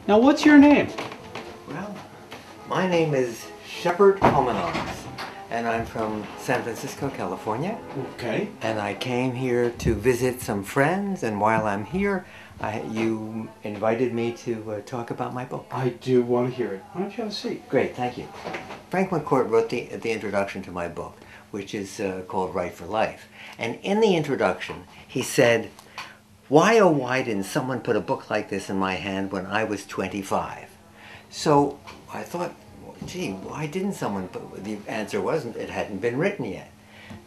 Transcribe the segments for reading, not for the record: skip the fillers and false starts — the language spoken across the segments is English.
Now, what's your name? Well, my name is Shepard Homenaws, and I'm from San Francisco, California. Okay. And I came here to visit some friends, and while I'm here, you invited me to talk about my book. I do want to hear it. Why don't you have a seat? Great, thank you. Frank McCourt wrote the introduction to my book, which is called WriteFor LIfe. And in the introduction, he said, why oh why didn't someone put a book like this in my hand when I was 25? So I thought, well, gee, why didn't someone put, the answer wasn't, it hadn't been written yet.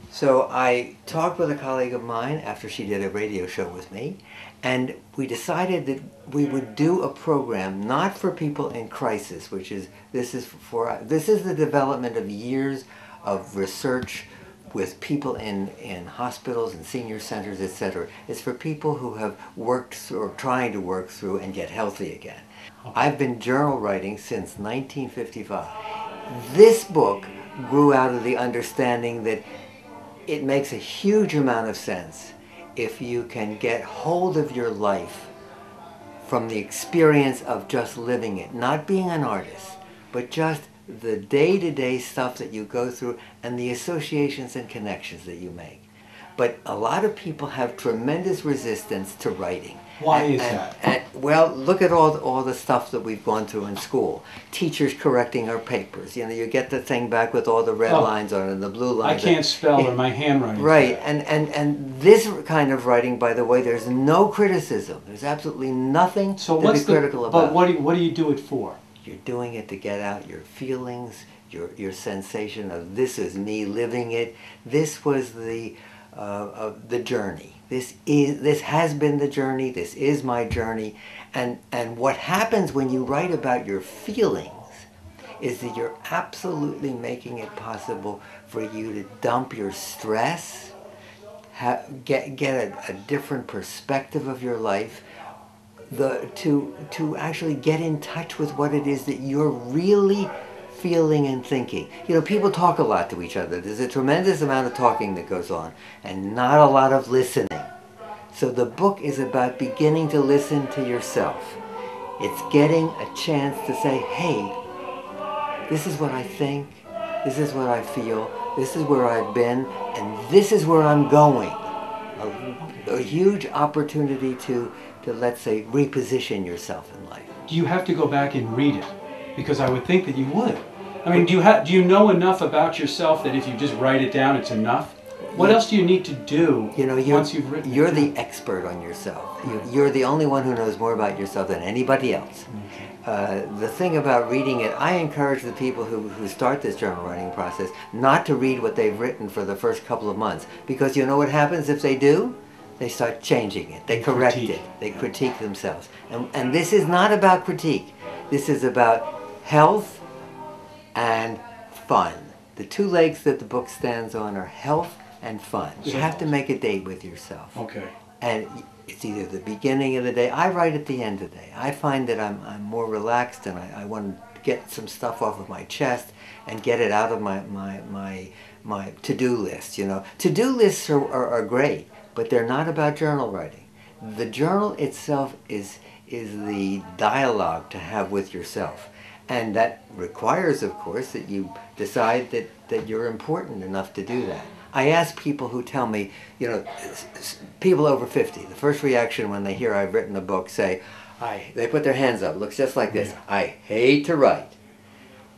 So I talked with a colleague of mine after she did a radio show with me, and we decided that we would do a program not for people in crisis, which is, this is the development of years of research with people in hospitals and senior centers, etc. It's for people who have worked through, or trying to work through and get healthy again. I've been journal writing since 1955. This book grew out of the understanding that it makes a huge amount of sense if you can get hold of your life from the experience of just living it, not being an artist, but just the day-to-day stuff that you go through and the associations and connections that you make. But a lot of people have tremendous resistance to writing. Why is that? Well, look at all the stuff that we've gone through in school. Teachers correcting our papers. You know, you get the thing back with all the red lines on it and the blue lines. I can't spell or my handwriting. Right, and this kind of writing, by the way, there's no criticism. There's absolutely nothing to be critical about. But what do you do it for? You're doing it to get out your feelings, your sensation of this is me living it. This was the journey. This has been the journey. This is my journey. And what happens when you write about your feelings is that you're absolutely making it possible for you to dump your stress, get a different perspective of your life, to actually get in touch with what it is that you're really feeling and thinking. You know, people talk a lot to each other. There's a tremendous amount of talking that goes on and not a lot of listening. So the book is about beginning to listen to yourself. It's getting a chance to say, hey, this is what I think, this is what I feel, this is where I've been, and this is where I'm going. A huge opportunity to let's say, reposition yourself in life. Do you have to go back and read it? Because I would think that you would. I mean, do you know enough about yourself that if you just write it down, it's enough? What else do you need to do once you've written it? You're the expert on yourself. You're the only one who knows more about yourself than anybody else. The thing about reading it, I encourage the people who start this journal writing process not to read what they've written for the first couple of months. Because you know what happens if they do? They start changing it. They correct it. They critique themselves. And this is not about critique. This is about health and fun. The two legs that the book stands on are health and fun. You have to make a date with yourself. Okay. And it's either the beginning of the day. I write at the end of the day. I find that I'm more relaxed and I want to get some stuff off of my chest and get it out of my to-do list. You know, to-do lists are great, but they're not about journal writing. The journal itself is the dialogue to have with yourself. And that requires, of course, that you decide that you're important enough to do that. I ask people who tell me, you know, people over 50, the first reaction when they hear I've written a book, say, they put their hands up, it looks just like this, I hate to write.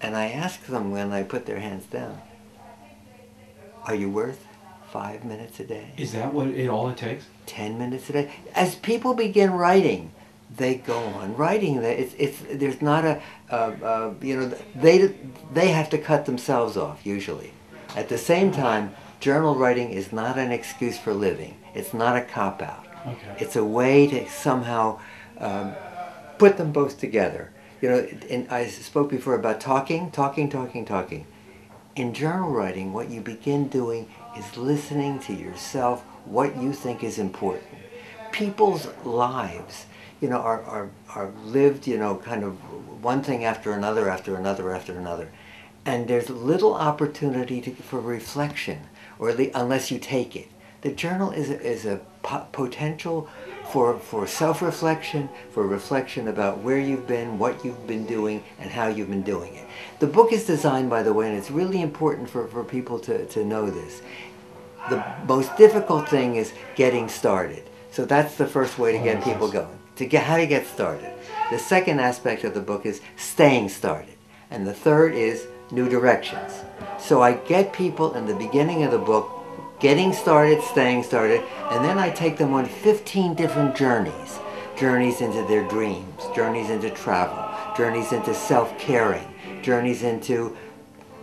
And I ask them when they put their hands down, are you worth 5 minutes a day? Is that all it takes? 10 minutes a day? As people begin writing, they go on writing. There's not you know, they have to cut themselves off usually. At the same time, journal writing is not an excuse for living. It's not a cop-out. Okay. It's a way to somehow put them both together. You know, I spoke before about talking. In journal writing, what you begin doing is listening to yourself, what you think is important. People's lives, you know, are lived, you know, kind of one thing after another, after another, after another. And there's little opportunity for reflection, or unless you take it. The journal is a potential for self-reflection, for reflection about where you've been, what you've been doing, and how you've been doing it. The book is designed, by the way, and it's really important for people to know this. The most difficult thing is getting started. So that's the first way to get people going. How to get started. The second aspect of the book is staying started. And the third is new directions. So I get people in the beginning of the book getting started, staying started, and then I take them on 15 different journeys. Journeys into their dreams, journeys into travel, journeys into self-caring, journeys into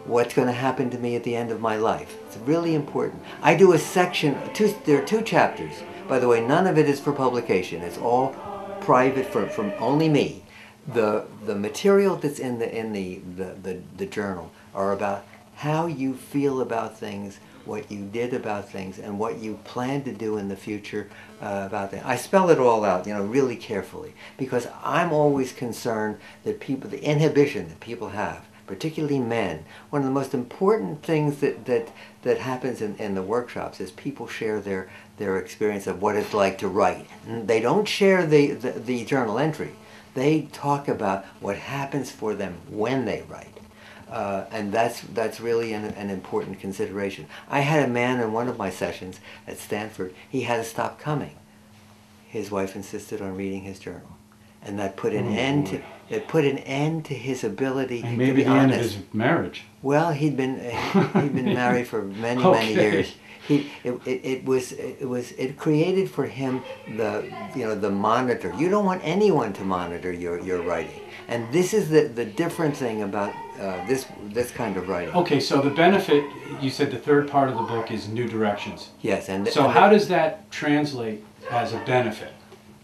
what's going to happen to me at the end of my life. It's really important. I do a section, there are 2 chapters. By the way, none of it is for publication. It's all private from only me. The material that's in the journal are about how you feel about things, what you did about things, and what you plan to do in the future about things. I spell it all out, really carefully, because I'm always concerned that the inhibition that people have, particularly men, one of the most important things that happens in the workshops is people share their experience of what it's like to write. And they don't share the journal entry. They talk about what happens for them when they write. And that's really an important consideration. I had a man in one of my sessions at Stanford. He had to stop coming. His wife insisted on reading his journal, and that put an end to his ability and maybe to be the honest. end of his marriage. Well, he'd been married for many years. It created for him the monitor. You don't want anyone to monitor your writing, and this is the different thing about this kind of writing. Okay, so the benefit, you said the third part of the book is new directions. Yes, so how does that translate as a benefit?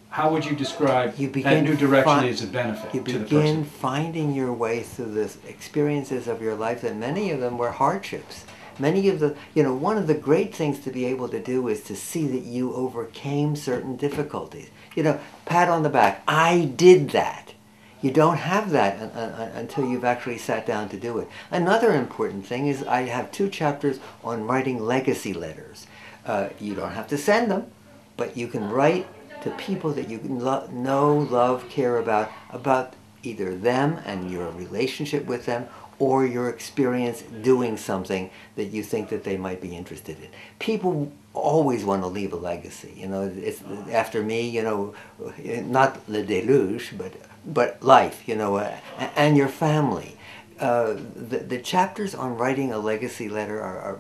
How would you describe that new direction as a benefit to the person? You begin finding your way through the experiences of your life, and many of them were hardships. Many of one of the great things to be able to do is to see that you overcame certain difficulties. Pat on the back, I did that. You don't have that until you've actually sat down to do it. Another important thing is I have 2 chapters on writing legacy letters. You don't have to send them, but you can write to people that you know, love, care about either them and your relationship with them, or your experience doing something that you think that they might be interested in. People always want to leave a legacy. It's after me, not le déluge, but life, and your family. The chapters on writing a legacy letter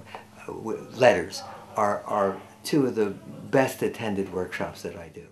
letters are 2 of the best attended workshops that I do.